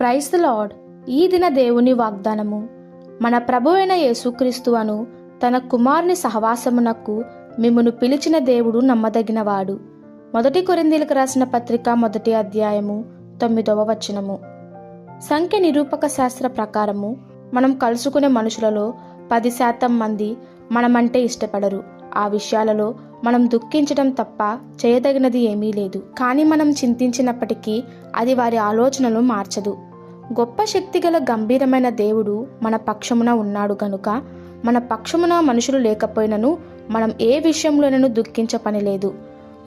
Praise the lord. ఈ దిన దేవుని వాగ్దానము. మన ప్రభువైన యేసుక్రీస్తు అను తన కుమారుని సహవాసమునకు మిమ్మును పిలిచిన దేవుడు నమ్మదగినవాడు. 1 కొరింథీయులకు రాసిన పత్రిక 1వ అధ్యాయము 9వ వచనము. సంఖ్య నిరూపక శాస్త్ర ప్రకారము మనం కలుసుకునే మనుషులలో 10% మంది మనమంటే ఇష్టపడరు. ఆ విషయాలలో మనం దుఃఖించడం తప్ప చేయదగినది ఏమీ లేదు. కానీ మనం చింతించినప్పటికీ అది వారి ఆలోచనలు మార్చదు. గొప్ప శక్తిగల గంభీరమైన దేవుడు మన పక్షమున ఉన్నాడు గనుక మన పక్షమున మనుషులు లేకపోయినను మనం ఏ విషయంలోనూ దుఃఖించ పని లేదు.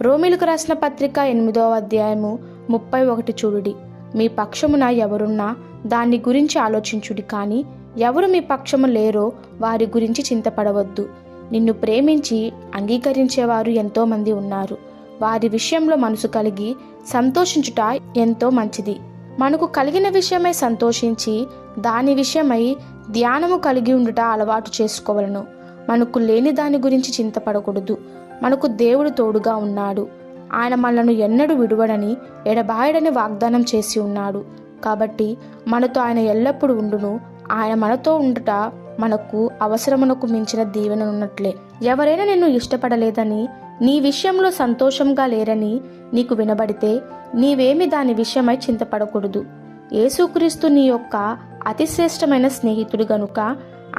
రోమీయులకు రాసిన పత్రిక 8వ అధ్యాయము 31 చూడుడి. మీ పక్షమున ఎవరున్నా దాన్ని గురించి ఆలోచించుడి, కానీ ఎవరు మీ పక్షము లేరో వారి గురించి చింతపడవద్దు. నిన్ను ప్రేమించి అంగీకరించేవారు ఎంతోమంది ఉన్నారు. వారి విషయంలో మనసు కలిగి సంతోషించుట ఎంతో మంచిది. మనకు కలిగిన విషయమై సంతోషించి దాని విషయమై ధ్యానము కలిగి ఉండుట అలవాటు చేసుకోవలను. మనకు లేని దాని గురించి చింతపడకూడదు. మనకు దేవుడు తోడుగా ఉన్నాడు. ఆయన మనలను ఎన్నడూ విడువడని ఎడబాయడని వాగ్దానం చేసి ఉన్నాడు. కాబట్టి మనతో ఆయన ఎల్లప్పుడూ ఉండును. ఆయన మనతో ఉండుట మనకు అవసరమునకు మించిన దీవెననున్నట్లే. ఎవరైనా నిన్ను ఇష్టపడలేదని, నీ విషయంలో సంతోషంగా లేరని నీకు వినబడితే నీవేమి దాని విషయమై చింతపడకూడదు. యేసుక్రీస్తు నీ యొక్క అతిశ్రేష్టమైన స్నేహితుడు గనుక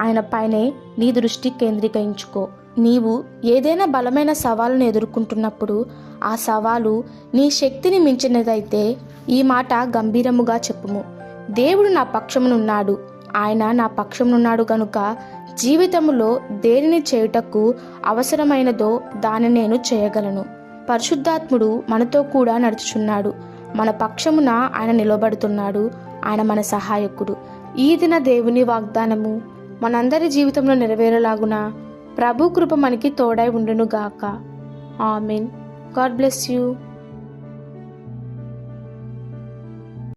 ఆయన పైనే నీ దృష్టి కేంద్రీకరించుకో. నీవు ఏదైనా బలమైన సవాలును ఎదుర్కొంటున్నప్పుడు ఆ సవాలు నీ శక్తిని మించినదైతే ఈ మాట గంభీరముగా చెప్పుము. దేవుడు నా పక్షమునున్నాడు, ఆయన నా పక్షమునున్నాడు గనుక జీవితములో దేనిని చేయుటకు అవసరమైనదో దాన్ని నేను చేయగలను. పరిశుద్ధాత్ముడు మనతో కూడా నడుచుచున్నాడు. మన పక్షమున ఆయన నిలబడుతున్నాడు. ఆయన మన సహాయకుడు. ఈ దిన దేవుని వాగ్దానము మనందరి జీవితంలో నెరవేరలాగున ప్రభు కృప మనకి తోడై ఉండును గాక. ఆమెన్. God bless you.